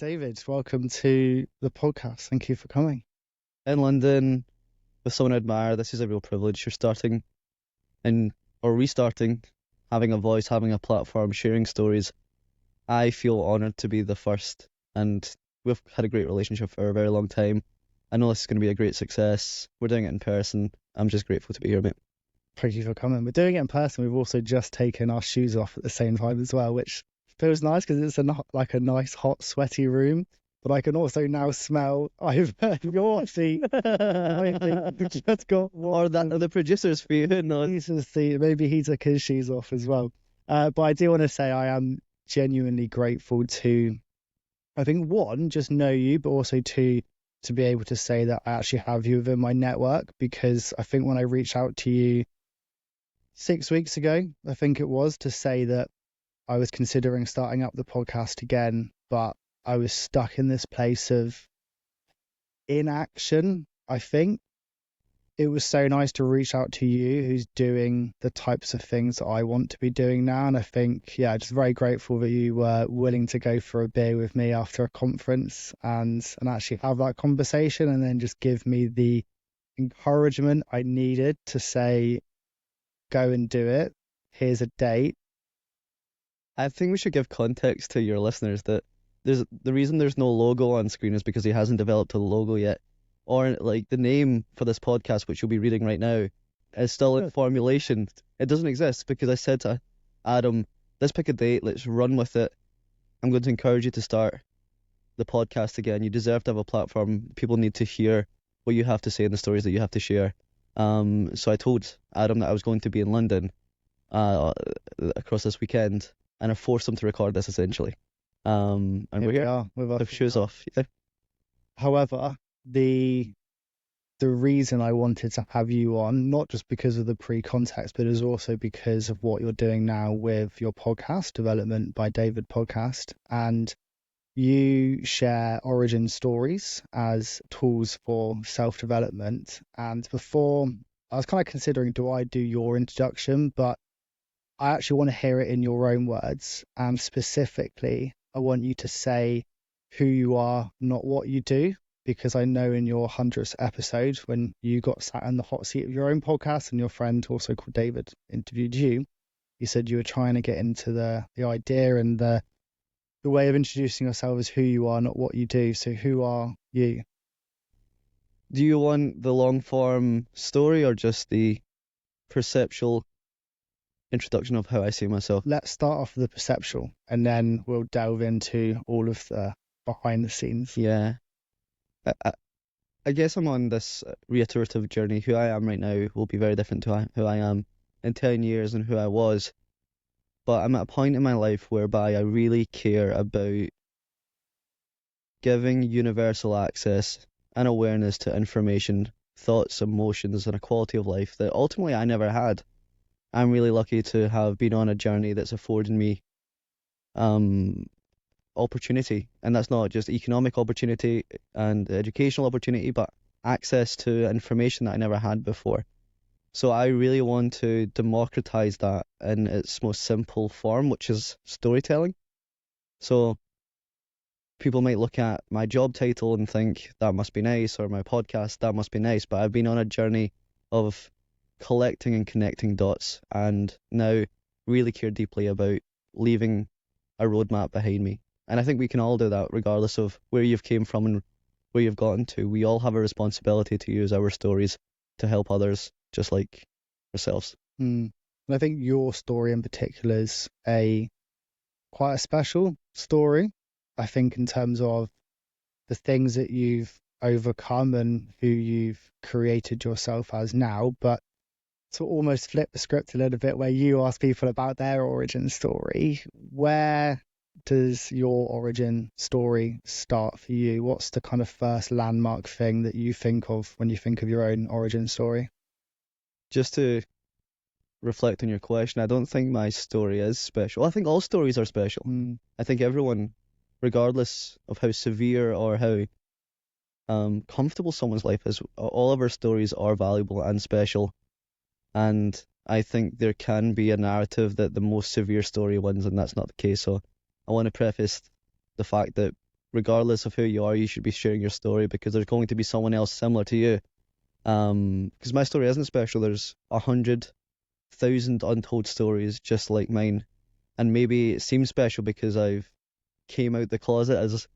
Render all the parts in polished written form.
David, welcome to the podcast. Thank you for coming. In London with someone I admire. This is a real privilege. You're starting or restarting, having a voice, having a platform, sharing stories. I feel honoured to be the first, and we've had a great relationship for a very long time. I know this is going to be a great success. We're doing it in person. I'm just grateful to be here, mate. Thank you for coming. We're doing it in person. We've also just taken our shoes off at the same time as well, which feels nice because it's a nice, hot, sweaty room. But I can also now smell your feet. I've just got Or that the producer's feet. No, maybe he took his shoes off as well. But I do want to say I am genuinely grateful to, I think, one, just know you, but also two, to be able to say that I actually have you within my network, because I think when I reached out to you 6 weeks ago, I think it was, to say that I was considering starting up the podcast again, but I was stuck in this place of inaction. I think it was so nice to reach out to you, who's doing the types of things that I want to be doing now. And I think, just very grateful that you were willing to go for a beer with me after a conference and actually have that conversation, and then just give me the encouragement I needed to say, go and do it. Here's a date. I think we should give context to your listeners that the reason there's no logo on screen is because he hasn't developed a logo yet. Or like the name for this podcast, which you'll be reading right now, is still in formulation. It doesn't exist because I said to Adam, let's pick a date, let's run with it. I'm going to encourage you to start the podcast again. You deserve to have a platform. People need to hear what you have to say and the stories that you have to share. So I told Adam that I was going to be in London across this weekend, and I forced him to record this essentially. And we're here with our shoes off. Yeah. However, the reason I wanted to have you on, not just because of the pre-context, but is also because of what you're doing now with your podcast, Development by David podcast. And you share origin stories as tools for self-development. And before, I was kind of considering, do I do your introduction? But I actually want to hear it in your own words. And specifically, I want you to say who you are, not what you do. Because I know in your 100th episode, when you got sat in the hot seat of your own podcast and your friend, also called David, interviewed you, you said you were trying to get into the idea and the way of introducing yourself as who you are, not what you do. So who are you? Do you want the long form story or just the perceptual introduction of how I see myself? Let's start off with the perceptual, and then we'll delve into all of the behind the scenes. Yeah. I guess I'm on this reiterative journey. Who I am right now will be very different to who I am in 10 years and who I was. But I'm at a point in my life whereby I really care about giving universal access and awareness to information, thoughts, emotions, and a quality of life that ultimately I never had. I'm really lucky to have been on a journey that's afforded me opportunity, and that's not just economic opportunity and educational opportunity, but access to information that I never had before. So I really want to democratize that in its most simple form, which is storytelling. So people might look at my job title and think that must be nice, or my podcast, that must be nice, but I've been on a journey of collecting and connecting dots, and now really care deeply about leaving a roadmap behind me. And I think we can all do that regardless of where you've came from and where you've gotten to. We all have a responsibility to use our stories to help others, just like ourselves. And I think your story in particular is quite a special story. I think in terms of the things that you've overcome and who you've created yourself as now, but to almost flip the script a little bit, where you ask people about their origin story, where does your origin story start for you? What's the kind of first landmark thing that you think of when you think of your own origin story? Just to reflect on your question, I don't think my story is special. I think all stories are special. I think everyone, regardless of how severe or how comfortable someone's life is, all of our stories are valuable and special. And I think there can be a narrative that the most severe story wins, and that's not the case. So I want to preface the fact that regardless of who you are, you should be sharing your story, because there's going to be someone else similar to you. Because my story isn't special. There's 100,000 untold stories just like mine, and maybe it seems special because I've came out the closet as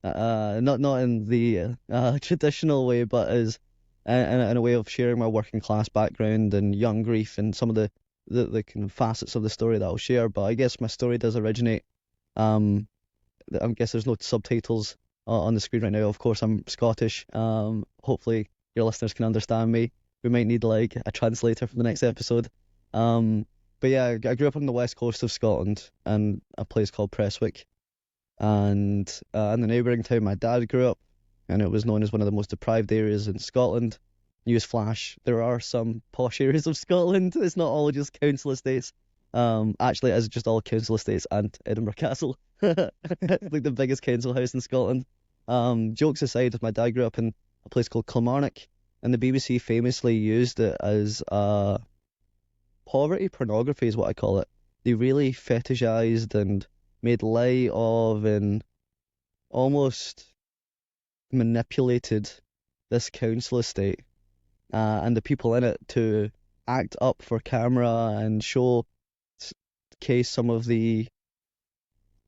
not in the traditional way, but as in a way of sharing my working class background and young grief and some of the kind of facets of the story that I'll share. But I guess my story does originate. I guess there's no subtitles on the screen right now. Of course, I'm Scottish. Hopefully your listeners can understand me. We might need like a translator for the next episode. But yeah, I grew up on the west coast of Scotland in a place called Prestwick, and in the neighbouring town my dad grew up, and it was known as one of the most deprived areas in Scotland. Newsflash, there are some posh areas of Scotland. It's not all just council estates. Actually, it is just all council estates and Edinburgh Castle. It's like the biggest council house in Scotland. Jokes aside, my dad grew up in a place called Kilmarnock, and the BBC famously used it as poverty pornography is what I call it. They really fetishized and made light of and almost manipulated this council estate and the people in it to act up for camera and showcase some of the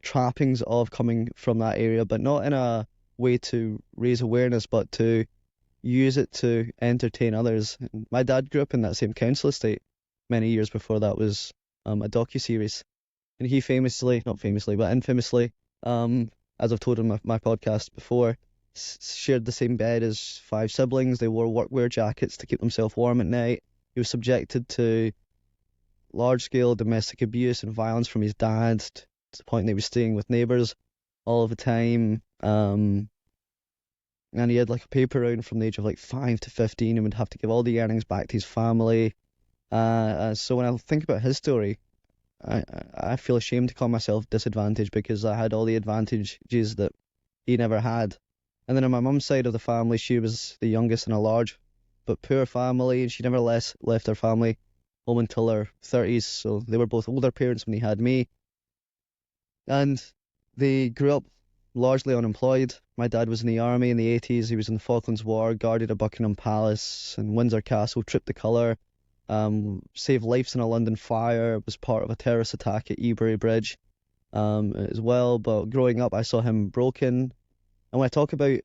trappings of coming from that area, but not in a way to raise awareness, but to use it to entertain others. My dad grew up in that same council estate many years before that was a docuseries, and he not famously, but infamously, as I've told in my podcast before, shared the same bed as 5 siblings. They wore workwear jackets to keep themselves warm at night. He was subjected to large-scale domestic abuse and violence from his dad to the point that he was staying with neighbours all of the time. And he had like a paper round from the age of like 5 to 15 and would have to give all the earnings back to his family. So when I think about his story, I feel ashamed to call myself disadvantaged because I had all the advantages that he never had. And then on my mum's side of the family, she was the youngest in a large but poor family, and she never left her family home until her 30s. So they were both older parents when they had me. And they grew up largely unemployed. My dad was in the army in the 80s. He was in the Falklands War, guarded at Buckingham Palace and Windsor Castle, tripped the colour, saved lives in a London fire, was part of a terrorist attack at Ebury Bridge as well. But growing up, I saw him broken. And when I talk about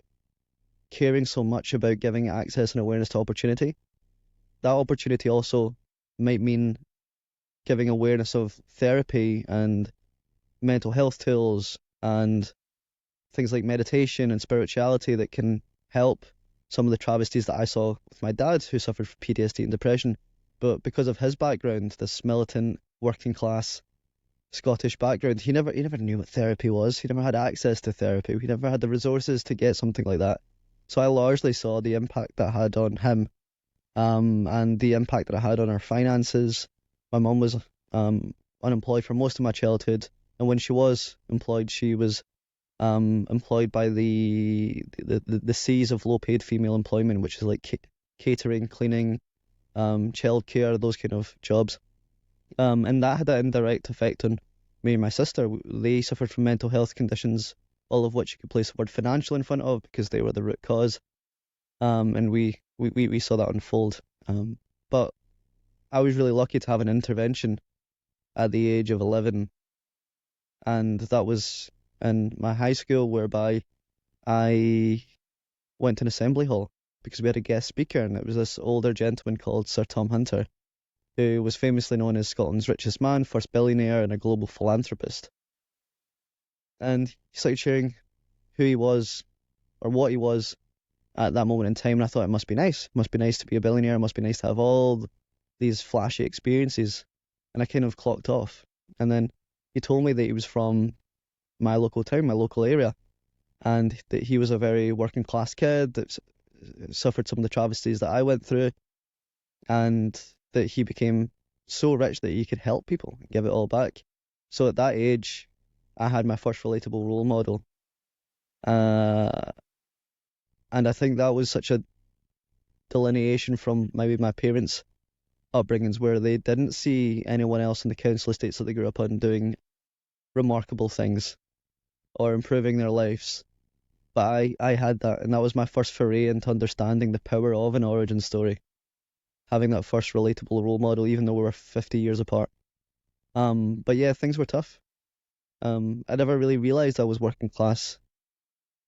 caring so much about giving access and awareness to opportunity, that opportunity also might mean giving awareness of therapy and mental health tools and things like meditation and spirituality that can help some of the travesties that I saw with my dad, who suffered from PTSD and depression. But because of his background, this militant, working class Scottish background, he never knew what therapy was. He never had access to therapy. He never had the resources to get something like that. So I largely saw the impact that I had on him, and the impact that I had on our finances. My mum was unemployed for most of my childhood, and when she was employed, she was employed by the seas of low-paid female employment, which is like catering, cleaning, childcare, those kind of jobs. And that had an indirect effect on me and my sister. They suffered from mental health conditions, all of which you could place the word financial in front of because they were the root cause. And we saw that unfold. But I was really lucky to have an intervention at the age of 11, and that was in my high school, whereby I went to an assembly hall because we had a guest speaker, and it was this older gentleman called Sir Tom Hunter, who was famously known as Scotland's richest man, first billionaire, and a global philanthropist. And he started sharing who he was, or what he was, at that moment in time, and I thought it must be nice. It must be nice to be a billionaire. It must be nice to have all these flashy experiences. And I kind of clocked off. And then he told me that he was from my local town, my local area, and that he was a very working class kid that suffered some of the travesties that I went through, and that he became so rich that he could help people and give it all back. So at that age, I had my first relatable role model. And I think that was such a delineation from maybe my parents' upbringings, where they didn't see anyone else in the council estates that they grew up on doing remarkable things or improving their lives. But I had that, and that was my first foray into understanding the power of an origin story. Having that first relatable role model, even though we were 50 years apart. But yeah, things were tough. I never really realized I was working class,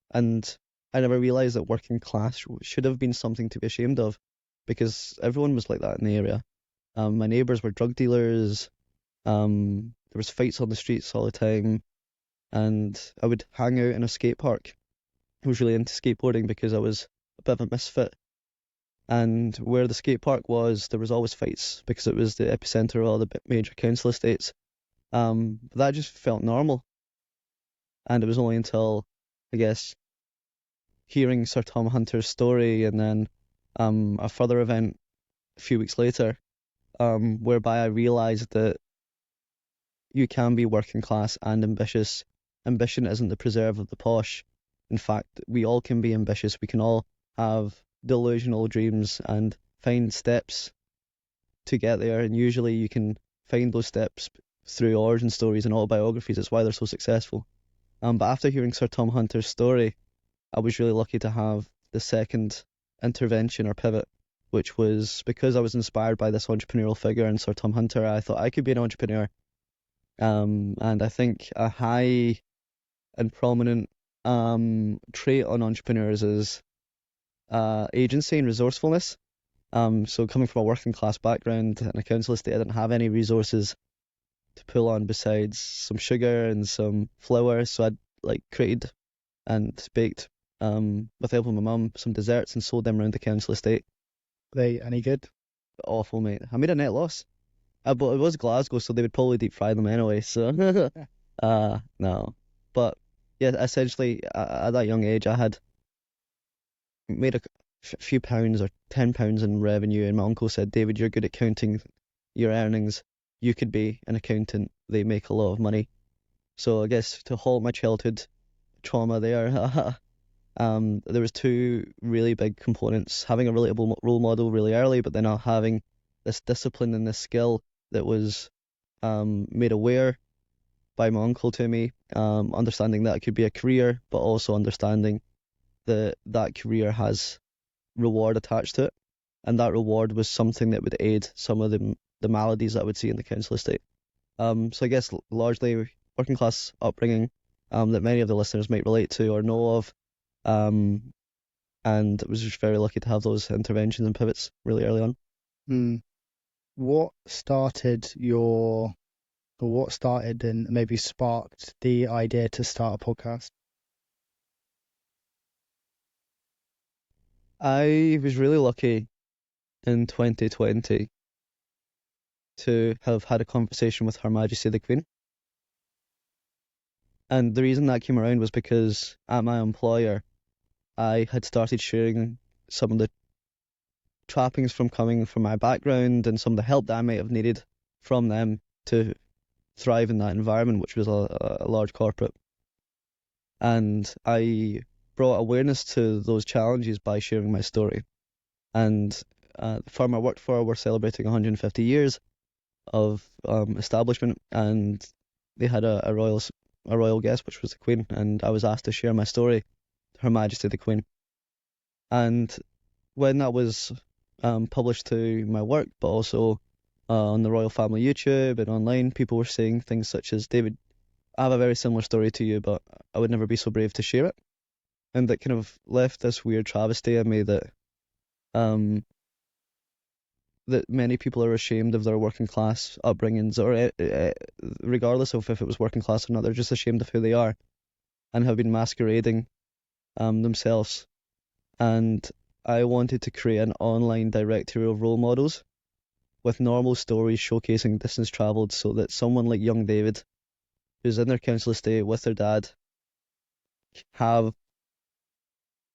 and I never realized that working class should have been something to be ashamed of, because everyone was like that in the area. My neighbors were drug dealers. There was fights on the streets all the time, and I would hang out in a skate park. I was really into skateboarding because I was a bit of a misfit. And where the skate park was, there was always fights because it was the epicenter of all the major council estates. But that just felt normal. And it was only until, I guess, hearing Sir Tom Hunter's story and then a further event a few weeks later, whereby I realised that you can be working class and ambitious. Ambition isn't the preserve of the posh. In fact, we all can be ambitious. We can all have delusional dreams and find steps to get there. And usually you can find those steps through origin stories and autobiographies. That's why they're so successful. But after hearing Sir Tom Hunter's story, I was really lucky to have the second intervention or pivot, which was because I was inspired by this entrepreneurial figure in Sir Tom Hunter. I thought I could be an entrepreneur. And I think a high and prominent trait on entrepreneurs is agency and resourcefulness. So coming from a working class background and a council estate, I didn't have any resources to pull on besides some sugar and some flour. So I'd created and baked, with the help of my mum, some desserts and sold them around the council estate. Were they any good? Awful, mate. I made a net loss. But it was Glasgow, so they would probably deep fry them anyway. So no. But yeah, essentially at that young age, I had made a few pounds or £10 in revenue, and my uncle said, "David, you're good at counting your earnings. You could be an accountant. They make a lot of money." So I guess to halt my childhood trauma there, there was two really big components: having a relatable role model really early, but then having this discipline and this skill that was made aware by my uncle to me, understanding that it could be a career, but also understanding that that career has reward attached to it, and that reward was something that would aid some of the maladies that I would see in the council estate. So I guess largely working class upbringing that many of the listeners might relate to or know of, and I was just very lucky to have those interventions and pivots really early on. What started and maybe sparked the idea to start a podcast? I was really lucky in 2020 to have had a conversation with Her Majesty the Queen. And the reason that came around was because at my employer, I had started sharing some of the trappings from coming from my background and some of the help that I might have needed from them to thrive in that environment, which was a large corporate. And I brought awareness to those challenges by sharing my story. And the firm I worked for were celebrating 150 years of establishment, and they had a royal guest, which was the Queen, and I was asked to share my story to Her Majesty the Queen. And when that was published to my work, but also on the Royal Family YouTube and online, people were saying things such as, "David, I have a very similar story to you, but I would never be so brave to share it." And that kind of left this weird travesty in me that that many people are ashamed of their working class upbringings, or regardless of if it was working class or not, they're just ashamed of who they are and have been masquerading themselves. And I wanted to create an online directory of role models with normal stories showcasing distance travelled, so that someone like young David, who's in their council estate with their dad, have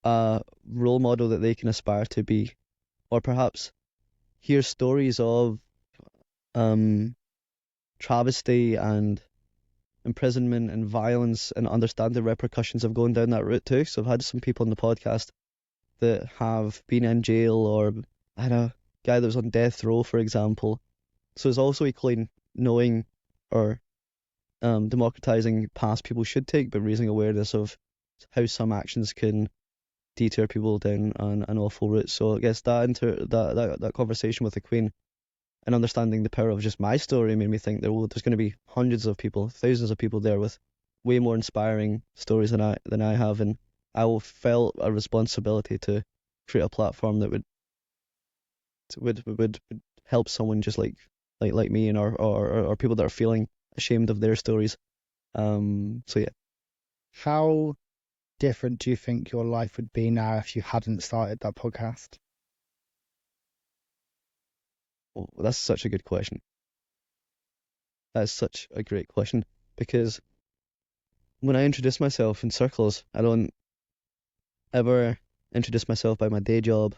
a role model that they can aspire to be, or perhaps hear stories of travesty and imprisonment and violence and understand the repercussions of going down that route too. So I've had some people on the podcast that have been in jail, or I had a guy that was on death row, for example. So it's also equally knowing or democratizing paths people should take, but raising awareness of how some actions can detour people down an awful route. So I guess that conversation with the Queen and understanding the power of just my story made me think that there's going to be hundreds of people, thousands of people there with way more inspiring stories than I have, and I felt a responsibility to create a platform that would help someone just like me, and or people that are feeling ashamed of their stories. So yeah. How different do you think your life would be now if you hadn't started that podcast? Well, that's such a good question. That's such a great question, because when I introduce myself in circles, I don't ever introduce myself by my day job.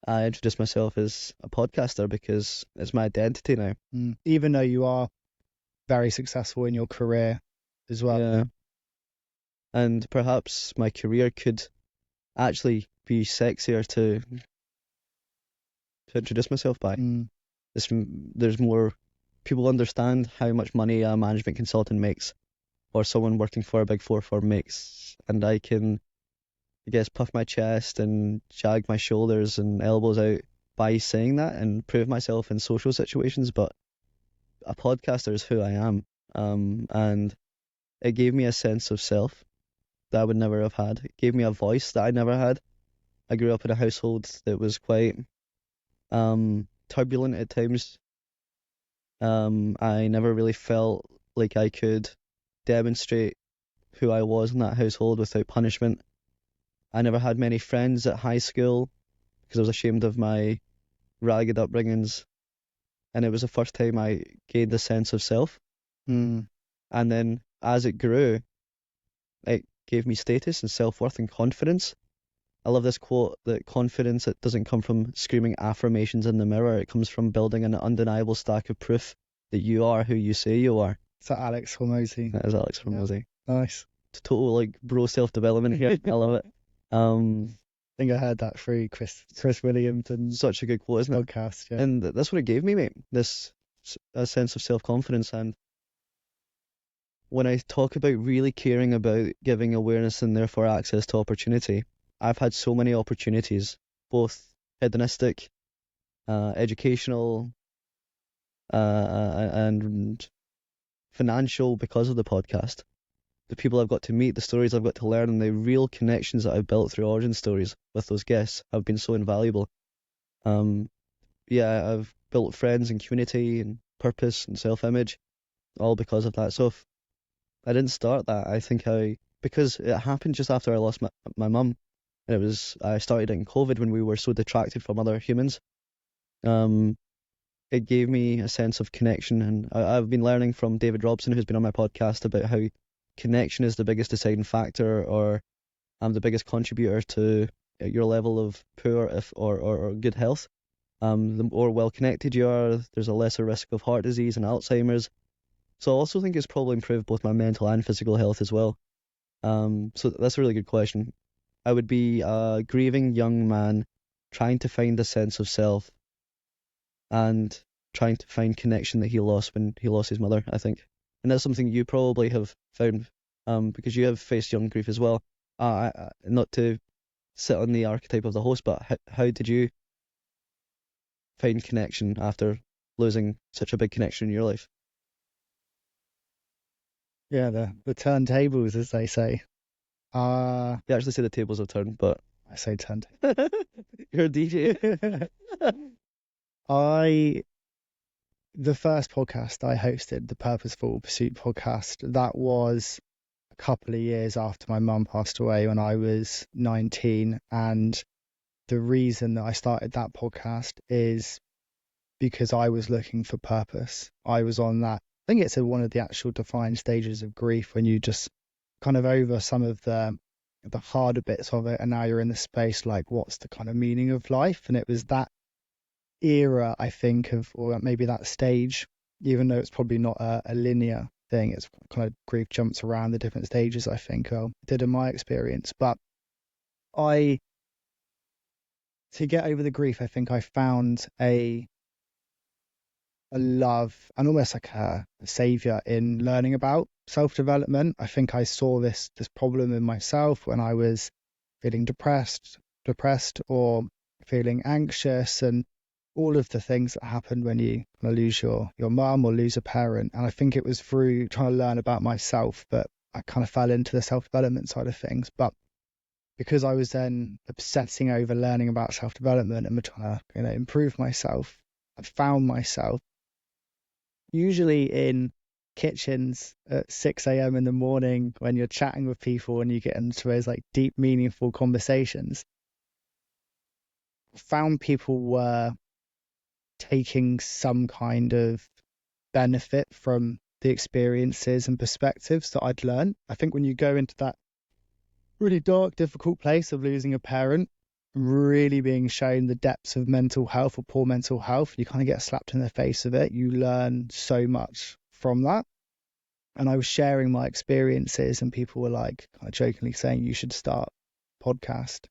I introduce myself as a podcaster because it's my identity now. Even though you are very successful in your career as well. Yeah. And perhaps my career could actually be sexier to introduce myself by. There's more people understand how much money a management consultant makes, or someone working for a big four firm makes, and I can, I guess, puff my chest and jag my shoulders and elbows out by saying that and prove myself in social situations. But a podcaster is who I am, and it gave me a sense of self that I would never have had. It gave me a voice that I never had. I grew up in a household that was quite turbulent at times. I never really felt like I could demonstrate who I was in that household without punishment. I never had many friends at high school because I was ashamed of my ragged upbringings, and it was the first time I gained a sense of self. And then as it grew, it gave me status and self-worth and confidence. I love this quote that confidence, it doesn't come from screaming affirmations in the mirror. It comes from building an undeniable stack of proof that you are who you say you are. Is that Alex Hormozy? That is Alex Hormozy. Yeah. Nice. It's total like bro self-development here. I love it. I think I heard that through Chris Williams and such a good quote, isn't it? Podcast, yeah. And that's what it gave me, mate. This a sense of self-confidence. And when I talk about really caring about giving awareness and therefore access to opportunity, I've had so many opportunities, both hedonistic, educational, and financial, because of the podcast. The people I've got to meet, the stories I've got to learn, and the real connections that I've built through origin stories with those guests have been so invaluable. Yeah, I've built friends and community and purpose and self-image, all because of that. So if I didn't start that, I think because it happened just after I lost my mum. And I started it in COVID when we were so detracted from other humans. It gave me a sense of connection, and I've been learning from David Robson, who's been on my podcast, about how connection is the biggest deciding factor, or the biggest contributor to your level of poor or good health. The more well connected you are, there's a lesser risk of heart disease and Alzheimer's. So I also think it's probably improved both my mental and physical health as well. So that's a really good question. I would be a grieving young man trying to find a sense of self and trying to find connection that he lost when he lost his mother, I think. And that's something you probably have found, because you have faced young grief as well. Not to sit on the archetype of the host, but how did you find connection after losing such a big connection in your life? Yeah, the turntables, as they say. They actually say the tables have turned, but I say turned. You're a DJ. The first podcast I hosted, the Purposeful Pursuit podcast, that was a couple of years after my mum passed away when I was 19. And the reason that I started that podcast is because I was looking for purpose. I was on that. I think it's one of the actual defined stages of grief, when you just kind of over some of the harder bits of it, and now you're in the space like, what's the kind of meaning of life? And it was that era, I think, or maybe that stage, even though it's probably not a linear thing. It's kind of grief jumps around the different stages, I think, did in my experience. But to get over the grief, I think I found a a love and almost like a savior in learning about self-development. I think I saw this problem in myself when I was feeling depressed or feeling anxious, and all of the things that happen when you kind of lose your mum or lose a parent. And I think it was through trying to learn about myself, but I kind of fell into the self-development side of things. But because I was then obsessing over learning about self-development and trying to, improve myself, I found myself usually in kitchens at 6 a.m. in the morning when you're chatting with people and you get into those like deep, meaningful conversations. Found people were taking some kind of benefit from the experiences and perspectives that I'd learned. I think when you go into that really dark, difficult place of losing a parent, really being shown the depths of mental health or poor mental health, you kind of get slapped in the face of it. You learn so much from that. And I was sharing my experiences, and people were like kind of jokingly saying, you should start a podcast.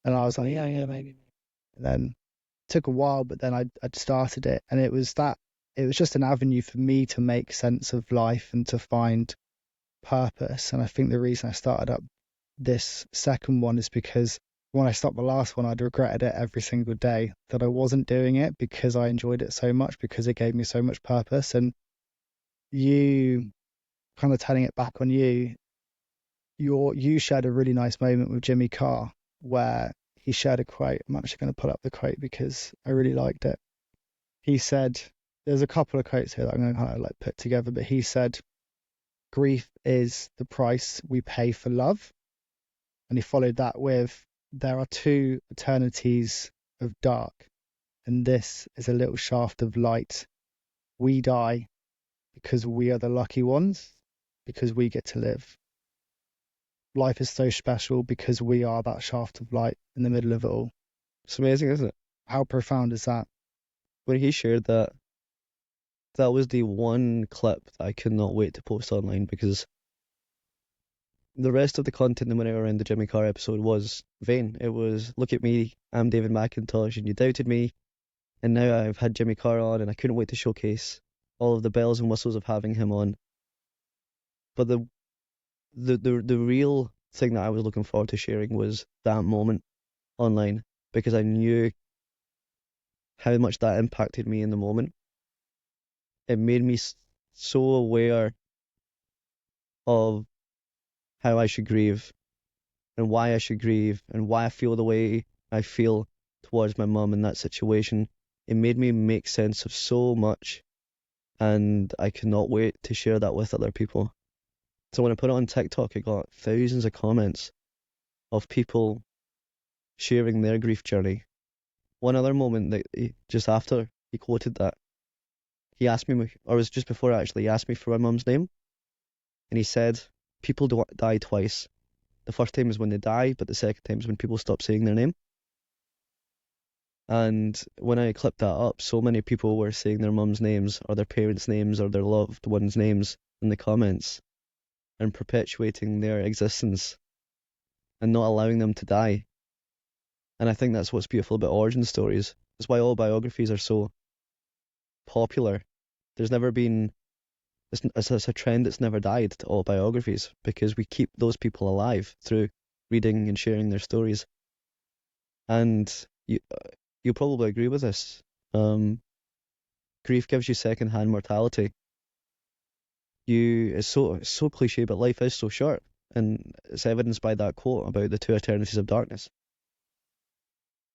And I was like, yeah, maybe. And then it took a while, but then I'd started it. And it was just an avenue for me to make sense of life and to find purpose. And I think the reason I started up this second one is because when I stopped the last one, I'd regretted it every single day that I wasn't doing it, because I enjoyed it so much, because it gave me so much purpose. And you kind of turning it back on you shared a really nice moment with Jimmy Carr where he shared a quote. I'm actually going to pull up the quote because I really liked it. He said, there's a couple of quotes here that I'm going to kind of like put together, but he said, grief is the price we pay for love. And he followed that with, there are two eternities of dark, and this is a little shaft of light. We die because we are the lucky ones, because we get to live. Life is so special because we are that shaft of light in the middle of it all. It's amazing, isn't it? How profound is that? When he shared that, that was the one clip that I could not wait to post online, because the rest of the content when I around the Jimmy Carr episode was vain. It was, look at me, I'm David McIntosh, and you doubted me, and now I've had Jimmy Carr on, and I couldn't wait to showcase all of the bells and whistles of having him on. But the real thing that I was looking forward to sharing was that moment online, because I knew how much that impacted me in the moment. It made me so aware of how I should grieve and why I should grieve and why I feel the way I feel towards my mum in that situation. It made me make sense of so much, and I cannot wait to share that with other people. So when I put it on TikTok, I got thousands of comments of people sharing their grief journey. One other moment that just after he quoted that, he asked me, or it was just before actually, he asked me for my mum's name, and he said, people die twice. The first time is when they die, but the second time is when people stop saying their name. And when I clipped that up, so many people were saying their mum's names or their parents' names or their loved ones' names in the comments and perpetuating their existence and not allowing them to die. And I think that's what's beautiful about origin stories. That's why all biographies are so popular. There's never been, it's a trend that's never died to all biographies, because we keep those people alive through reading and sharing their stories. And you'll probably agree with this. Grief gives you second-hand mortality. It's so cliche, but life is so short, and it's evidenced by that quote about the two eternities of darkness.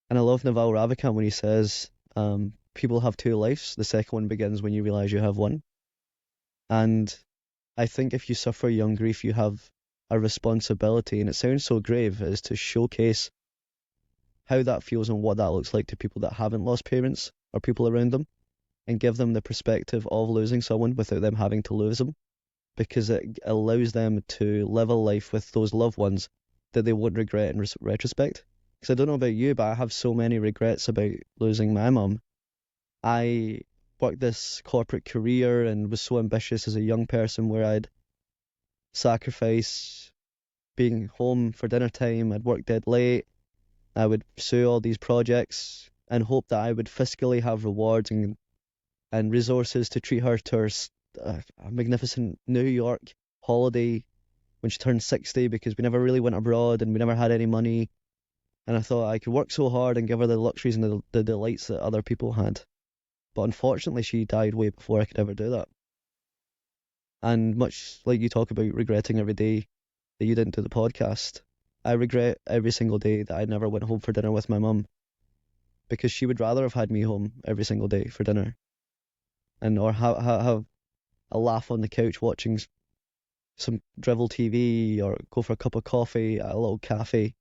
And I love Naval Ravikant when he says, people have two lives. The second one begins when you realize you have one. And I think if you suffer young grief, you have a responsibility, and it sounds so grave, is to showcase how that feels and what that looks like to people that haven't lost parents or people around them, and give them the perspective of losing someone without them having to lose them, because it allows them to live a life with those loved ones that they won't regret in retrospect. Because I don't know about you, but I have so many regrets about losing my mum. I worked this corporate career and was so ambitious as a young person, where I'd sacrifice being home for dinner time, I'd work dead late, I would pursue all these projects and hope that I would fiscally have rewards and and resources to treat her to a magnificent New York holiday when she turned 60, because we never really went abroad and we never had any money. And I thought I could work so hard and give her the luxuries and the delights that other people had. But unfortunately, she died way before I could ever do that. And much like you talk about regretting every day that you didn't do the podcast, I regret every single day that I never went home for dinner with my mum, because she would rather have had me home every single day for dinner, and or have a laugh on the couch watching some drivel TV or go for a cup of coffee at a little cafe.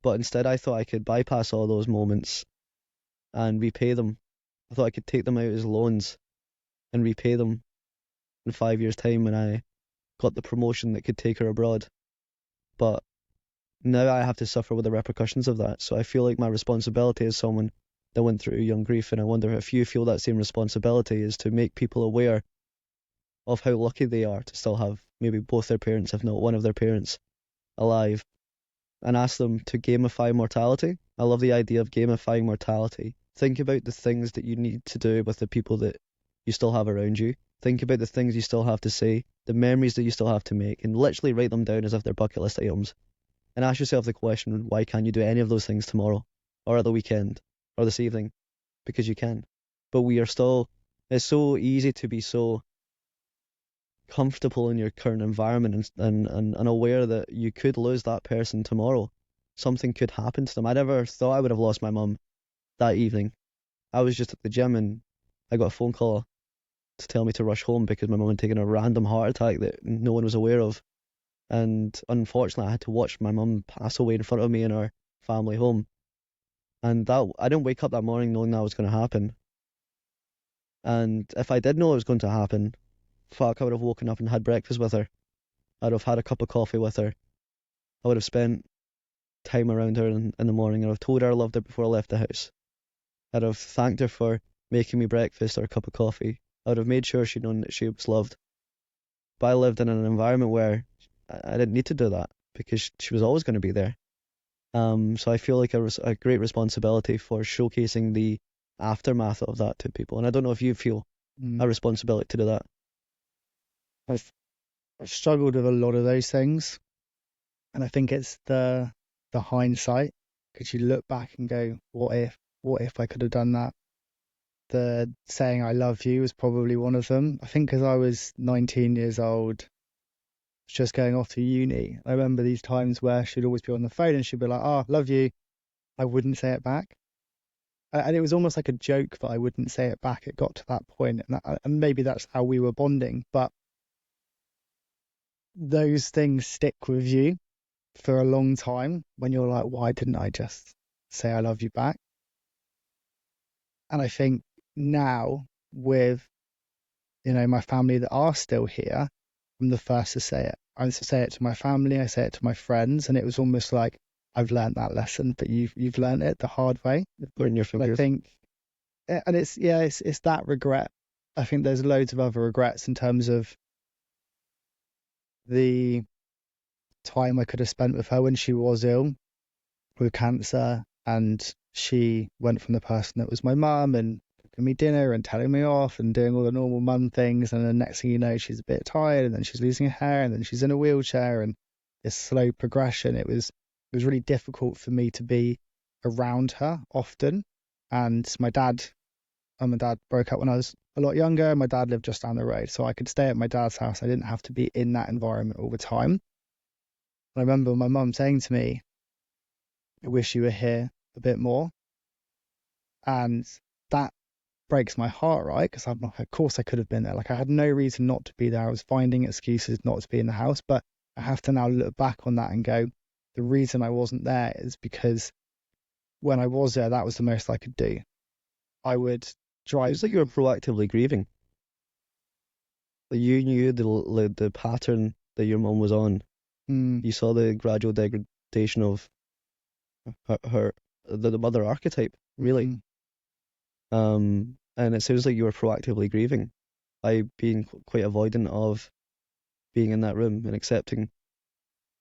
But instead, I thought I could bypass all those moments and repay them. I thought I could take them out as loans and repay them in 5 years' time when I got the promotion that could take her abroad. But now I have to suffer with the repercussions of that. So I feel like my responsibility as someone that went through young grief, and I wonder if you feel that same responsibility, is to make people aware of how lucky they are to still have maybe both their parents, if not one of their parents, alive, and ask them to gamify mortality. I love the idea of gamifying mortality. Think about the things that you need to do with the people that you still have around you. Think about the things you still have to say, the memories that you still have to make, and literally write them down as if they're bucket list items. And ask yourself the question, why can't you do any of those things tomorrow, or at the weekend, or this evening? Because you can. But we are still, it's so easy to be so comfortable in your current environment and unaware that you could lose that person tomorrow. Something could happen to them. I never thought I would have lost my mum that evening. I was just at the gym and I got a phone call to tell me to rush home because my mum had taken a random heart attack that no one was aware of. And unfortunately, I had to watch my mum pass away in front of me in our family home. And that I didn't wake up that morning knowing that was going to happen. And if I did know it was going to happen, fuck, I would have woken up and had breakfast with her. I'd have had a cup of coffee with her. I would have spent time around her in the morning. I'd have told her I loved her before I left the house. I'd have thanked her for making me breakfast or a cup of coffee. I would have made sure she'd known that she was loved. But I lived in an environment where I didn't need to do that because she was always going to be there. So I feel like a great responsibility for showcasing the aftermath of that to people. And I don't know if you feel a responsibility to do that. I've struggled with a lot of those things, and I think it's the hindsight, because you look back and go, what if I could have done that? The saying I love you was probably one of them. I think because I was 19 years old, just going off to uni, I remember these times where she'd always be on the phone and she'd be like, oh, love you. I wouldn't say it back. And it was almost like a joke that I wouldn't say it back. It got to that point, and maybe that's how we were bonding. But those things stick with you for a long time when you're like, why didn't I just say I love you back? And I think now with, my family that are still here, I'm the first to say it. I say it to my family, I say it to my friends, and it was almost like I've learned that lesson, but you've learned it the hard way. Burn your fingers. I think, and it's that regret. I think there's loads of other regrets in terms of the time I could have spent with her when she was ill with cancer, and she went from the person that was my mum and cooking me dinner and telling me off and doing all the normal mum things, and the next thing you know, she's a bit tired, and then she's losing her hair, and then she's in a wheelchair, and this slow progression. It was really difficult for me to be around her often. And my dad broke up when I was a lot younger. My dad lived just down the road, so I could stay at my dad's house. I didn't have to be in that environment all the time. And I remember my mum saying to me, I wish you were here a bit more. And that breaks my heart, right? Because I'm like, of course I could have been there. Like, I had no reason not to be there. I was finding excuses not to be in the house. But I have to now look back on that and go, the reason I wasn't there is because when I was there, that was the most I could do. I would drive. It's like you were proactively grieving. Like you knew the pattern that your mum was on. You saw the gradual degradation of the mother archetype, really. And it sounds like you were proactively grieving by being quite avoidant of being in that room and accepting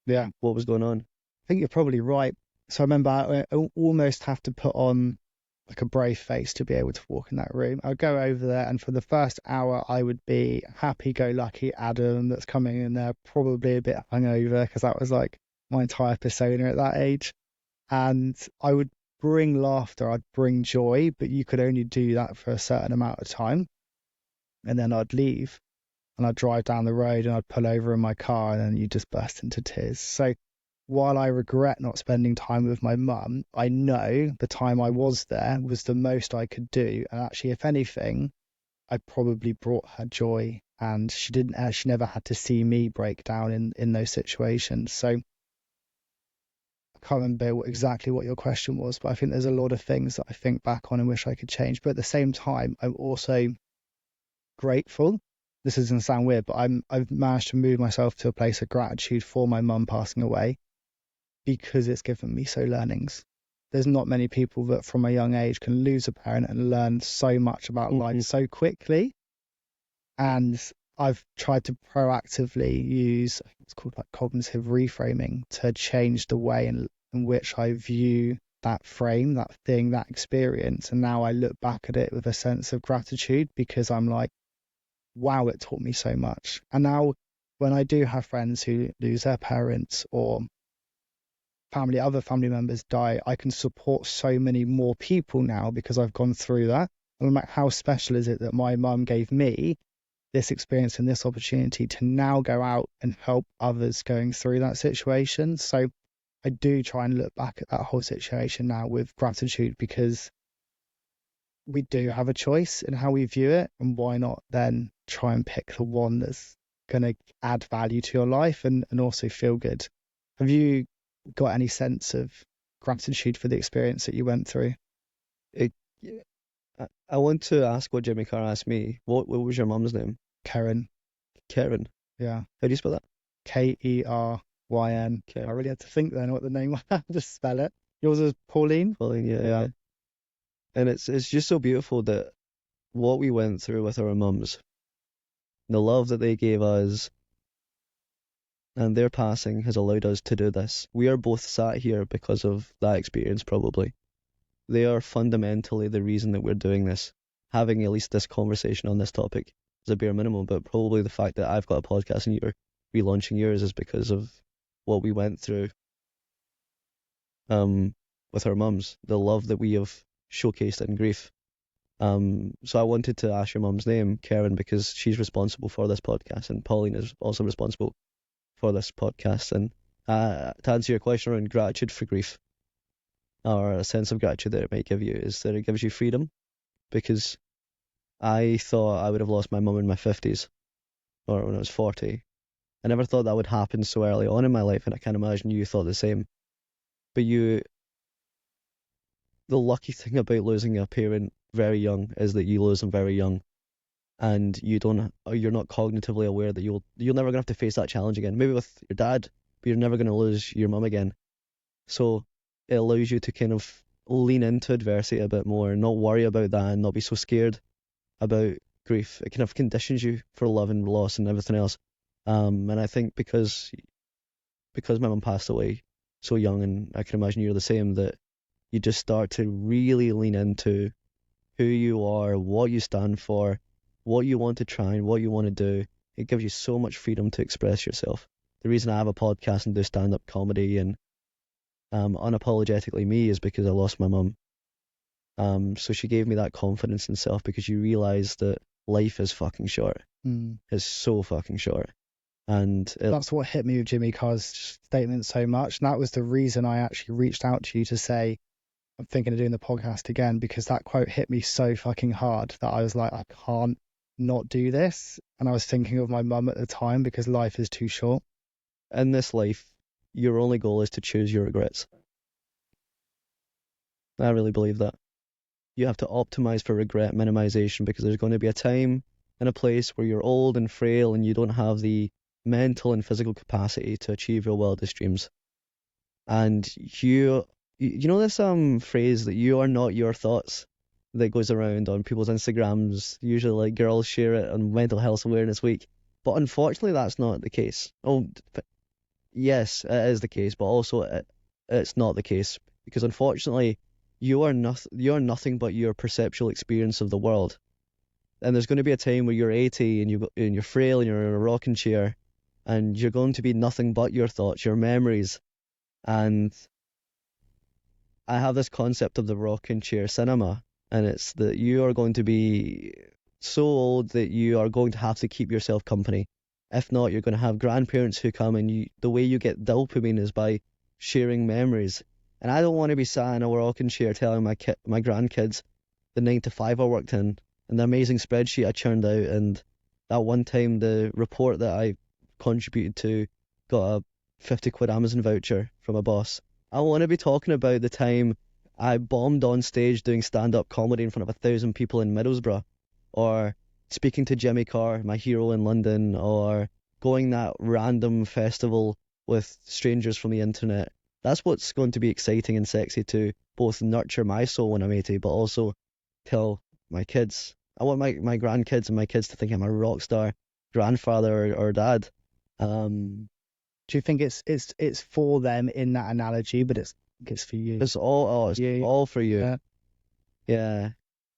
what was going on. I think you're probably right. So I remember I almost have to put on like a brave face to be able to walk in that room. I'd go over there, and for the first hour, I would be happy-go-lucky Adam that's coming in there, probably a bit hungover, because that was like my entire persona at that age. And I would bring laughter, I'd bring joy, but you could only do that for a certain amount of time. And then I'd leave and I'd drive down the road and I'd pull over in my car, and then you just burst into tears. So while I regret not spending time with my mum, I know the time I was there was the most I could do. And actually, if anything, I probably brought her joy, and she never had to see me break down in those situations. So I can't remember exactly what your question was, but I think there's a lot of things that I think back on and wish I could change. But at the same time, I'm also grateful. This doesn't sound weird, but I've managed to move myself to a place of gratitude for my mum passing away, because it's given me so learnings. There's not many people that from a young age can lose a parent and learn so much about life so quickly. And I've tried to proactively use, it's called like cognitive reframing, to change the way in which I view that frame, that thing, that experience. And now I look back at it with a sense of gratitude, because I'm like, wow, it taught me so much. And now when I do have friends who lose their parents, or other family members die, I can support so many more people now because I've gone through that. And I'm like, how special is it that my mum gave me this experience and this opportunity to now go out and help others going through that situation. So I do try and look back at that whole situation now with gratitude, because we do have a choice in how we view it, and why not then try and pick the one that's going to add value to your life and also feel good. Have you got any sense of gratitude for the experience that you went through? I want to ask what Jimmy Carr asked me. What was your mum's name? Karen. Karen. Yeah. How do you spell that? Keryn. I really had to think then what the name was. Just spell it. Yours is Pauline? Pauline, yeah. And it's just so beautiful that what we went through with our mums, the love that they gave us, and their passing has allowed us to do this. We are both sat here because of that experience, probably. They are fundamentally the reason that we're doing this. Having at least this conversation on this topic is a bare minimum, but probably the fact that I've got a podcast and you're relaunching yours is because of what we went through with our mums, the love that we have showcased in grief. So I wanted to ask your mum's name, Karen, because she's responsible for this podcast, and Pauline is also responsible for this podcast. And to answer your question around gratitude for grief, or a sense of gratitude that it might give you, is that it gives you freedom, because I thought I would have lost my mum in my 50s, or when I was 40. I never thought that would happen so early on in my life, and I can't imagine you thought the same. But the lucky thing about losing a parent very young is that you lose them very young, and you're not cognitively aware that you're never gonna have to face that challenge again. Maybe with your dad, but you're never gonna lose your mum again. So it allows you to kind of lean into adversity a bit more and not worry about that and not be so scared about grief. It kind of conditions you for love and loss and everything else. And I think because my mum passed away so young, and I can imagine you're the same, that you just start to really lean into who you are, what you stand for, what you want to try and what you want to do. It gives you so much freedom to express yourself. The reason I have a podcast and do stand-up comedy and unapologetically me is because I lost my mum. So she gave me that confidence in self, because you realise that life is fucking short. It's so fucking short. And that's what hit me with Jimmy Carr's statement so much. And that was the reason I actually reached out to you to say, I'm thinking of doing the podcast again, because that quote hit me so fucking hard that I was like, I can't not do this. And I was thinking of my mum at the time, because life is too short. In this life, your only goal is to choose your regrets. I really believe that. You have to optimize for regret minimization, because there's going to be a time and a place where you're old and frail and you don't have the mental and physical capacity to achieve your wildest dreams. And you know this phrase that you are not your thoughts, that goes around on people's Instagrams, usually like girls share it on Mental Health Awareness Week. But unfortunately, that's not the case. Oh, yes, it is the case, but also it's not the case, because unfortunately, you're nothing but your perceptual experience of the world. And there's going to be a time where you're 80 and you're frail and you're in a rocking chair, and you're going to be nothing but your thoughts, your memories. And I have this concept of the rocking chair cinema, and it's that you are going to be so old that you are going to have to keep yourself company. If not, you're going to have grandparents who come, and the way you get dopamine is by sharing memories. And I don't want to be sat in a rocking chair telling my grandkids the 9 to 5 I worked in, and the amazing spreadsheet I churned out, and that one time the report that I contributed to got a 50 quid Amazon voucher from a boss. I want to be talking about the time I bombed on stage doing stand-up comedy in front of 1,000 people in Middlesbrough, or speaking to Jimmy Carr, my hero in London, or going that random festival with strangers from the internet. That's what's going to be exciting and sexy to both nurture my soul when I'm 80, but also tell my kids. I want my grandkids and my kids to think I'm a rock star grandfather or dad. Do you think it's for them in that analogy, but it's for you? It's all for you. Yeah.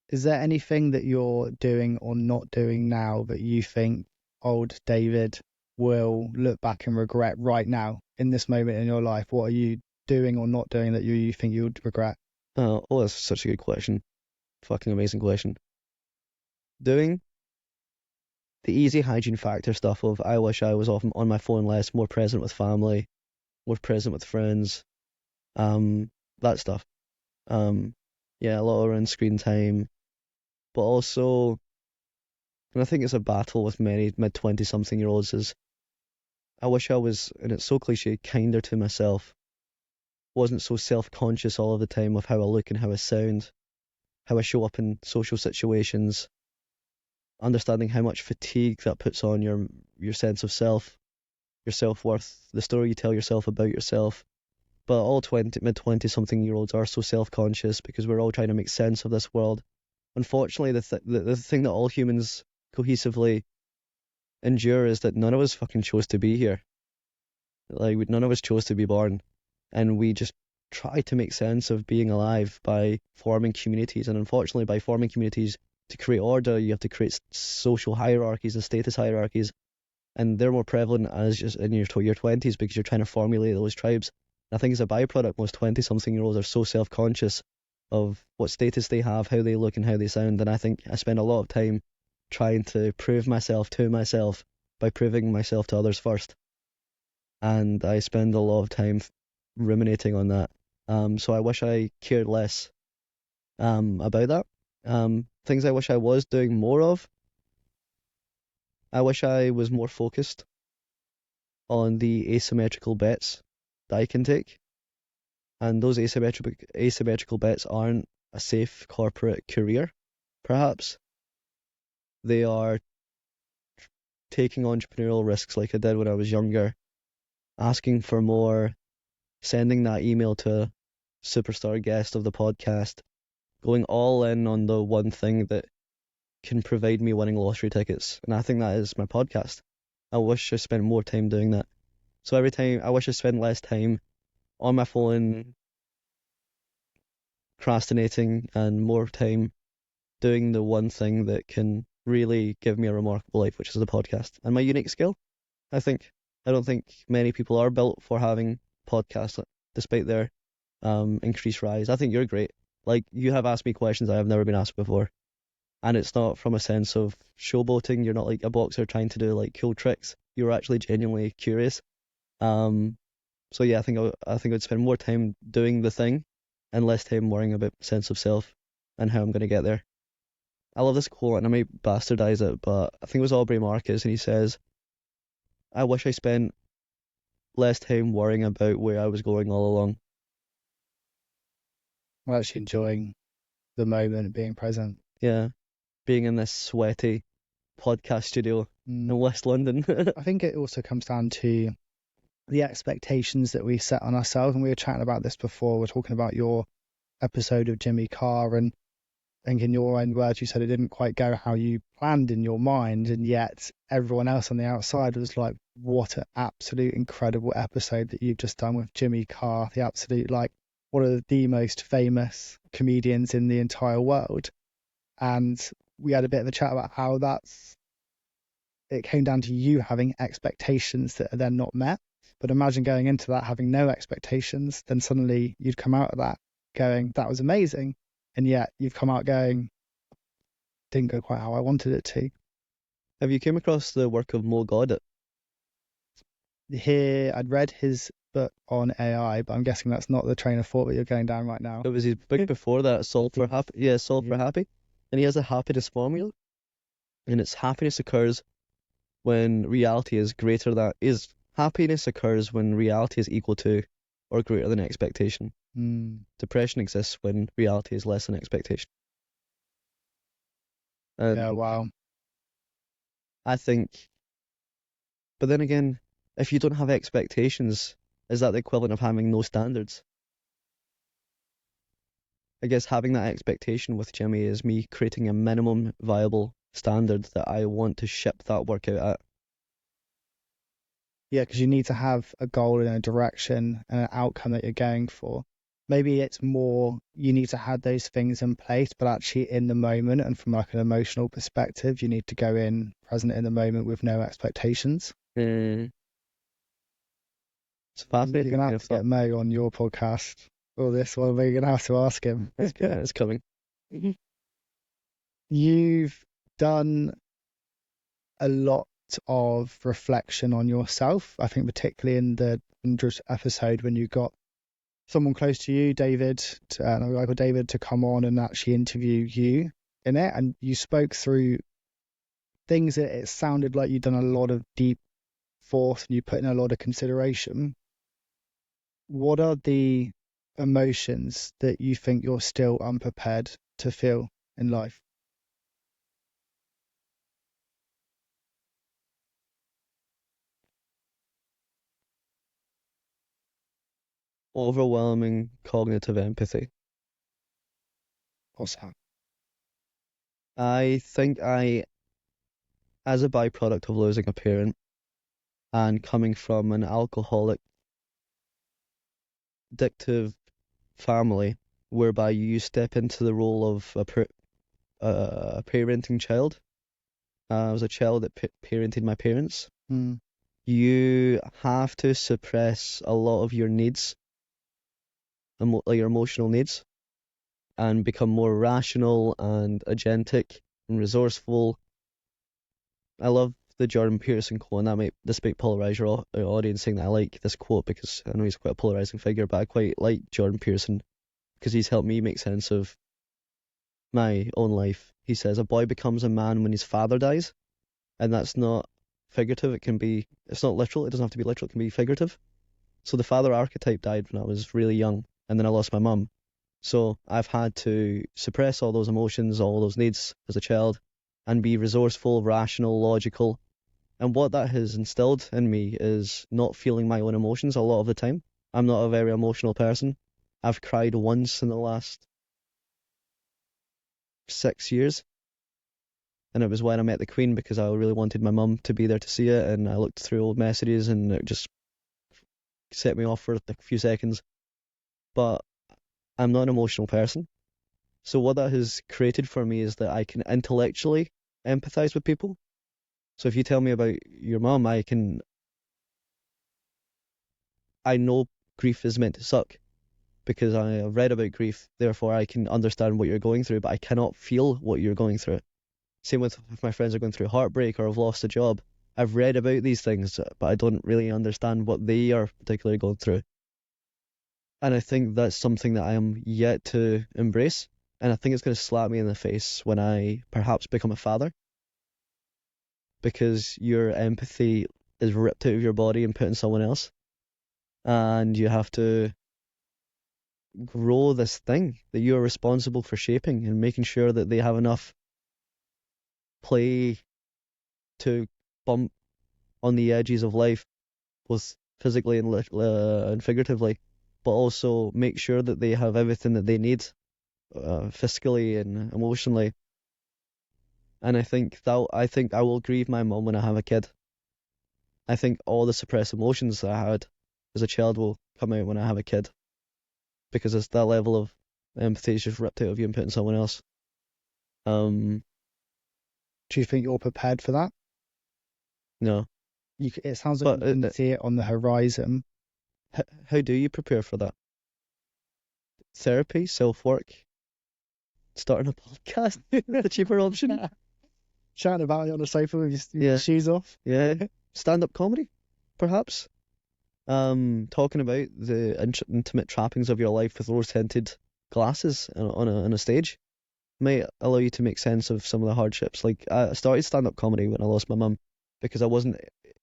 Is there anything that you're doing or not doing now that you think old David will look back and regret right now in this moment in your life? What are you doing or not doing that you think you would regret? Oh, that's such a good question. Fucking amazing question. Doing the easy hygiene factor stuff of I wish I was often on my phone less, more present with family, more present with friends, that stuff. Yeah, a lot around screen time, but also, and I think it's a battle with many mid-20-something-year-olds, is I wish I was, and it's so cliche, kinder to myself, wasn't so self-conscious all of the time of how I look and how I sound, how I show up in social situations, understanding how much fatigue that puts on your sense of self, your self-worth, the story you tell yourself about yourself. But all mid-20-something-year-olds are so self-conscious because we're all trying to make sense of this world. Unfortunately, the thing that all humans cohesively endure is that none of us fucking chose to be here. Like, none of us chose to be born. And we just try to make sense of being alive by forming communities. And unfortunately, by forming communities to create order, you have to create social hierarchies and status hierarchies. And they're more prevalent as just in your 20s because you're trying to formulate those tribes. And I think as a byproduct, most 20-something-year-olds are so self-conscious of what status they have, how they look, and how they sound. And I think I spend a lot of time trying to prove myself to myself by proving myself to others first. And I spend a lot of time ruminating on that. So I wish I cared less about that. Things I wish I was doing more of. I wish I was more focused on the asymmetrical bets that I can take. And those asymmetrical bets aren't a safe corporate career, perhaps. They are taking entrepreneurial risks like I did when I was younger, asking for more, sending that email to a superstar guest of the podcast, going all in on the one thing that can provide me winning lottery tickets. And I think that is my podcast. I wish I spent more time doing that. So every time, I wish I spent less time on my phone procrastinating and more time doing the one thing that can really give me a remarkable life, which is the podcast and my unique skill. I don't think many people are built for having podcasts despite their increased rise. I think you're great. Like, you have asked me questions I have never been asked before, and it's not from a sense of showboating. You're not like a boxer trying to do like cool tricks. You're actually genuinely curious. So yeah, I think I'd spend more time doing the thing and less time worrying about sense of self and how I'm going to get there. I love this quote, and I might bastardize it, but I think it was Aubrey Marcus, and he says, I wish I spent less time worrying about where I was going all along. I'm actually enjoying the moment, being present. Yeah, being in this sweaty podcast studio in West London. I think it also comes down to the expectations that we set on ourselves, and we were chatting about this before. We're talking about your episode of Jimmy Carr, and I think in your own words, you said it didn't quite go how you planned in your mind, and yet everyone else on the outside was like, what an absolute incredible episode that you've just done with Jimmy Carr. The absolute, like, one of the most famous comedians in the entire world. And we had a bit of a chat about how it came down to you having expectations that are then not met. But imagine going into that having no expectations, then suddenly you'd come out of that going, that was amazing. And yet you've come out going, didn't go quite how I wanted it to. Have you came across the work of Mo Godit? Here, I'd read his book on AI, but I'm guessing that's not the train of thought that you're going down right now. It was his book before that, Solve for Happy. Yeah, Solve for Happy. And he has a happiness formula. And it's happiness occurs when reality is greater than is happiness occurs when reality is equal to or greater than expectation. Depression exists when reality is less than expectation. Yeah, wow. I think, but then again, if you don't have expectations, is that the equivalent of having no standards? I guess having that expectation with Jimmy is me creating a minimum viable standard that I want to ship that workout at. Yeah, because you need to have a goal and a direction and an outcome that you're going for. Maybe it's more you need to have those things in place, but actually in the moment and from like an emotional perspective, you need to go in present in the moment with no expectations. It's fascinating. You're going to have to get Mo on your podcast or this one. We're going to have to ask him. Yeah, it's coming. You've done a lot of reflection on yourself. I think particularly in the 100th episode when you got someone close to you, David, a guy called David, to come on and actually interview you in it. And you spoke through things that it sounded like you'd done a lot of deep thought and you put in a lot of consideration. What are the emotions that you think you're still unprepared to feel in life? Overwhelming cognitive empathy. What's that? I think as a byproduct of losing a parent and coming from an alcoholic, addictive family, whereby you step into the role of a parenting child. I was a child that parented my parents. You have to suppress a lot of your needs, your emotional needs, and become more rational and agentic and resourceful. I love the Jordan Peterson quote, and this might polarize your audience saying that I like this quote because I know he's quite a polarizing figure, but I quite like Jordan Peterson because he's helped me make sense of my own life. He says a boy becomes a man when his father dies, and that's not figurative. It's not literal. It doesn't have to be literal. It can be figurative. So the father archetype died when I was really young, and then I lost my mum. So I've had to suppress all those emotions, all those needs as a child, and be resourceful, rational, logical. And what that has instilled in me is not feeling my own emotions a lot of the time. I'm not a very emotional person. I've cried once in the last 6 years. And it was when I met the Queen because I really wanted my mum to be there to see it. And I looked through old messages and it just set me off for a few seconds. But I'm not an emotional person. So what that has created for me is that I can intellectually empathize with people. So if you tell me about your mum, I know grief is meant to suck because I have read about grief, therefore I can understand what you're going through, but I cannot feel what you're going through. Same with if my friends are going through heartbreak or have lost a job. I've read about these things, but I don't really understand what they are particularly going through. And I think that's something that I am yet to embrace. And I think it's going to slap me in the face when I perhaps become a father. Because your empathy is ripped out of your body and put in someone else. And you have to grow this thing that you're responsible for shaping and making sure that they have enough play to bump on the edges of life, both physically and figuratively, but also make sure that they have everything that they need, fiscally and emotionally. And I think I will grieve my mum when I have a kid. I think all the suppressed emotions that I had as a child will come out when I have a kid. because it's that level of empathy is just ripped out of you and put in someone else. Do you think you're prepared for that? No. It sounds like But you can see it on the horizon. how do you prepare for that? Therapy, self-work, starting a podcast, the cheaper option. Chatting about it on the sofa with your Yeah. shoes off. Yeah, stand-up comedy, perhaps. Talking about the intimate trappings of your life with rose-tinted glasses on a stage might allow you to make sense of some of the hardships. Like I started stand-up comedy when I lost my mum because I wasn't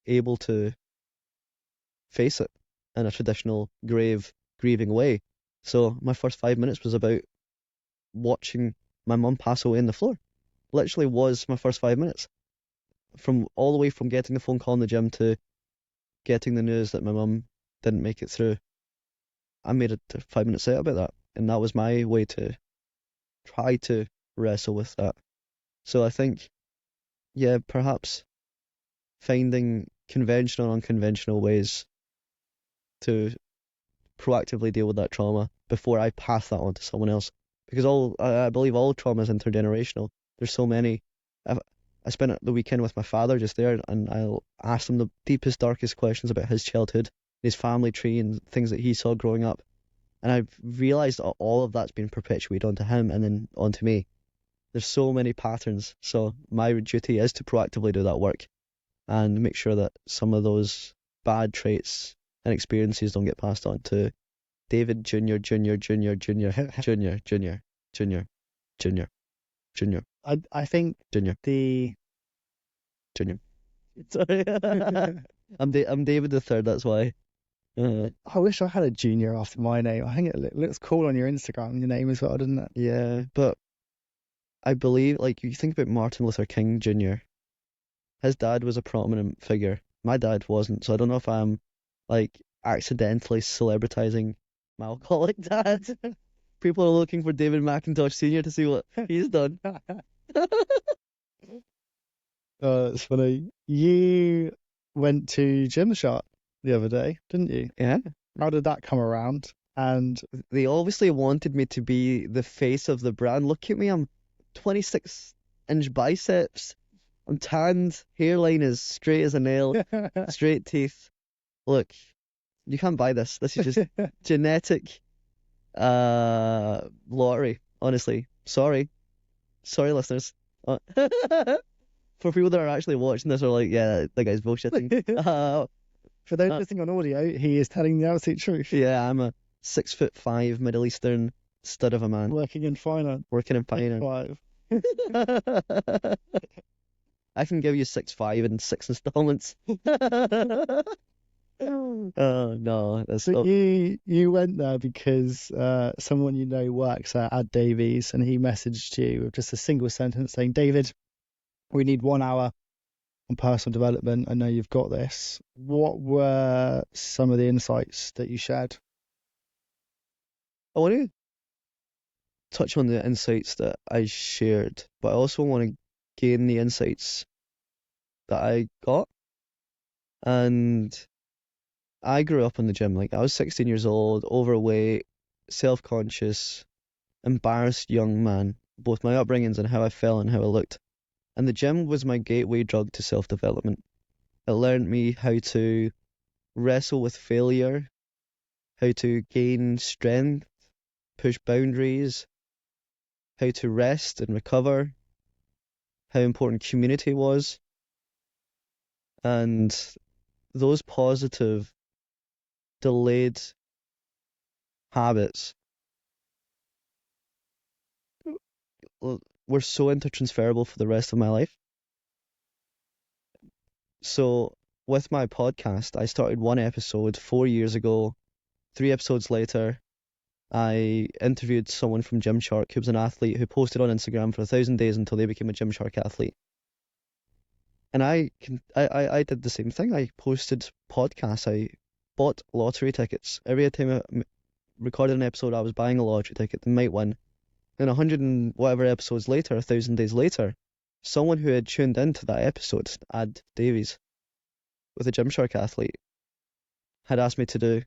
able to face it in a traditional grieving way. So my first 5 minutes was about watching my mum pass away on the floor. Literally was my first 5 minutes. From all the way from getting the phone call in the gym to getting the news that my mum didn't make it through. I made a 5 minute set about that, and that was my way to try to wrestle with that. So I think, yeah, perhaps finding conventional and unconventional ways to proactively deal with that trauma before I pass that on to someone else. Because I believe all trauma is intergenerational. There's so many. I spent the weekend with my father just there, and I'll ask him the deepest, darkest questions about his childhood, his family tree, and things that he saw growing up. And I've realised that all of that's been perpetuated onto him and then onto me. There's so many patterns. So my duty is to proactively do that work and make sure that some of those bad traits and experiences don't get passed on to David Jr., Jr., Jr., Jr., Jr., Jr., Jr., Jr., Jr. I think Junior. the Junior. Sorry. I'm David the Third, that's why. I wish I had a junior after my name. I think it looks cool on your Instagram, your name as well, doesn't it? Yeah, but I believe, like, you think about Martin Luther King Jr., his dad was a prominent figure. My dad wasn't, so I don't know if I'm, like, accidentally celebritizing my alcoholic dad. People are looking for David McIntosh Sr. to see what he's done. It's funny. You went to Gymshark the other day, didn't you? Yeah. How did that come around? And They obviously wanted me to be the face of the brand. Look at me, I'm 26-inch biceps. I'm tanned. Hairline is straight as a nail. Straight teeth. Look, you can't buy this. This is just genetic lottery. Honestly, sorry, listeners. For people that are actually watching this, are like, yeah, that guy's bullshitting. For those listening on audio, he is telling the absolute truth. Yeah, I'm a 6'5" Middle Eastern stud of a man. Working in finance. Working in finance. 5. I can give you 6'5" in 6 installments. Oh no, that's So you went there because someone you know works at Davies, and he messaged you with just a single sentence saying, "David, we need 1 hour on personal development. I know you've got this." What were some of the insights that you shared? I want to touch on the insights that I shared, but I also want to gain the insights that I got. And I grew up in the gym. Like, I was 16 years old, overweight, self-conscious, embarrassed young man, both my upbringings and how I felt and how I looked. And the gym was my gateway drug to self-development. It learned me how to wrestle with failure, how to gain strength, push boundaries, how to rest and recover, how important community was. And those positive, delayed habits were so intertransferable for the rest of my life. So with my podcast, I started 1 episode 4 years ago. 3 episodes later, I interviewed someone from Gymshark who was an athlete who posted on Instagram for 1,000 days until they became a Gymshark athlete. And I did the same thing. I posted podcasts. I bought lottery tickets. Every time I recorded an episode, I was buying a lottery ticket and might win. And 100 and whatever episodes later, 1,000 days later, someone who had tuned into that episode, Ad Davies, with a Gymshark athlete, had asked me to do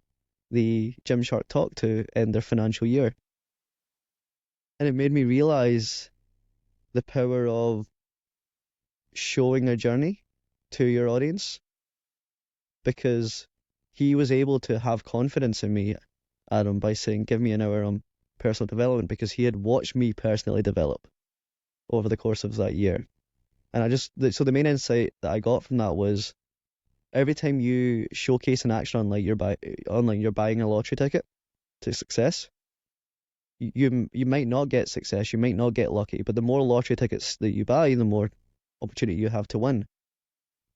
the Gymshark talk to end their financial year. And it made me realize the power of showing a journey to your audience, because he was able to have confidence in me, Adam, by saying, give me an hour on personal development, because he had watched me personally develop over the course of that year. And so the main insight that I got from that was, every time you showcase an action online, you're buying a lottery ticket to success. You might not get success, you might not get lucky, but the more lottery tickets that you buy, the more opportunity you have to win.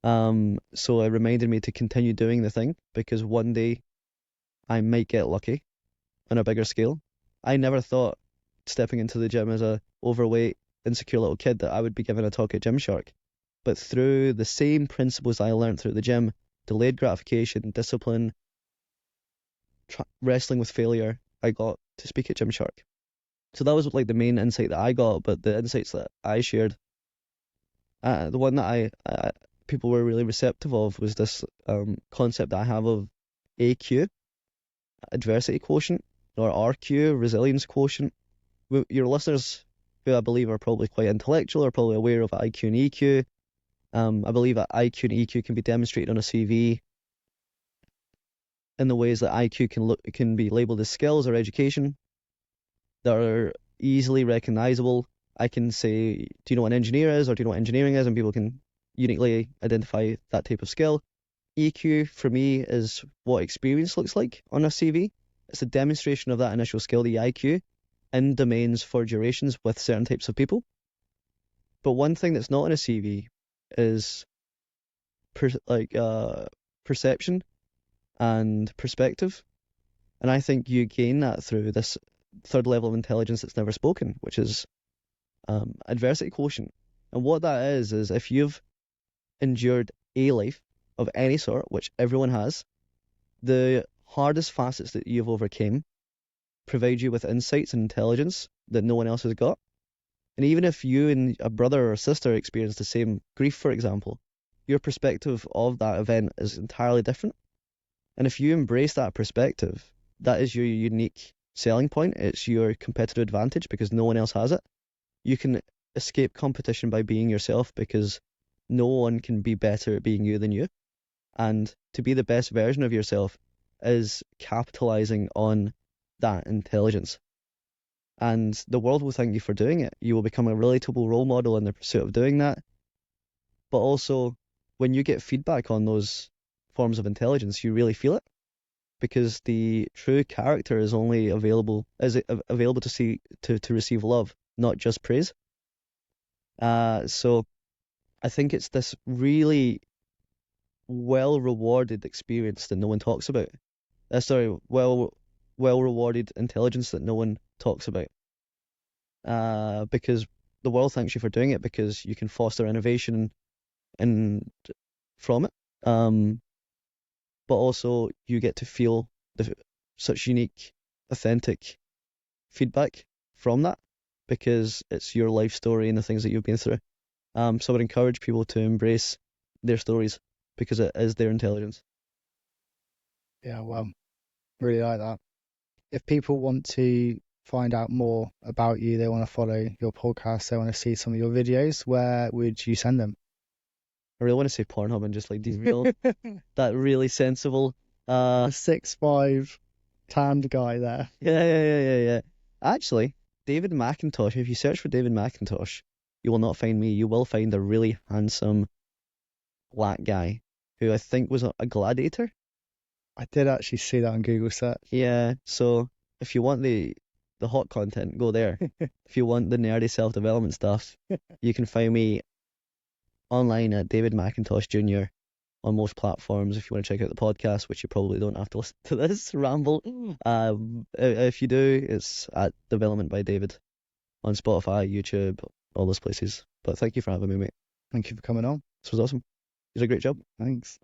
So it reminded me to continue doing the thing, because one day I might get lucky on a bigger scale. I never thought, stepping into the gym as a overweight, insecure little kid, that I would be given a talk at Gymshark. But through the same principles I learned through the gym, delayed gratification, discipline, wrestling with failure, I got to speak at Gymshark. So that was like the main insight that I got. But the insights that I shared, the one that people were really receptive of, was this concept that I have of AQ, Adversity Quotient, or RQ, Resilience Quotient. Your listeners, who I believe are probably quite intellectual, are probably aware of IQ and EQ. I believe that IQ and EQ can be demonstrated on a CV in the ways that IQ can be labeled as skills or education that are easily recognizable. I can say, do you know what an engineer is, or do you know what engineering is, and people can uniquely identify that type of skill. EQ for me is what experience looks like on a CV. It's a demonstration of that initial skill, the IQ, in domains for durations with certain types of people. But one thing that's not in a CV is perception and perspective. And I think you gain that through this third level of intelligence that's never spoken, which is adversity quotient. And what that is if you've endured a life of any sort, which everyone has, the hardest facets that you've overcame provide you with insights and intelligence that no one else has got. And even if you and a brother or sister experience the same grief, for example, your perspective of that event is entirely different. And if you embrace that perspective, that is your unique selling point. It's your competitive advantage, because no one else has it. You can escape competition by being yourself, because no one can be better at being you than you. And to be the best version of yourself is capitalizing on that intelligence. And the world will thank you for doing it. You will become a relatable role model in the pursuit of doing that. But also, when you get feedback on those forms of intelligence, you really feel it, because the true character is only available to see to receive love, not just praise. So I think it's this really well rewarded experience that no one talks about. Well rewarded intelligence that no one talks about. Because the world thanks you for doing it, because you can foster innovation and from it. But also you get to feel such unique, authentic feedback from that, because it's your life story and the things that you've been through. So I would encourage people to embrace their stories, because it is their intelligence. Yeah, well, really like that. If people want to find out more about you, they want to follow your podcast, they want to see some of your videos, where would you send them? I really want to say Pornhub and just like derail that really sensible. A 6'5" tanned guy there. Yeah. Actually, David McIntosh, if you search for David McIntosh, you will not find me. You will find a really handsome black guy who I think was a gladiator. I did actually see that on Google search. Yeah, so if you want the hot content, go there. If you want the nerdy self-development stuff, you can find me online at David McIntosh Jr. on most platforms. If you want to check out the podcast, which you probably don't have to listen to this ramble, if you do, it's at Development by David on Spotify, YouTube, all those places. But thank you for having me, mate. Thank you for coming on. This was awesome. You did a great job. Thanks.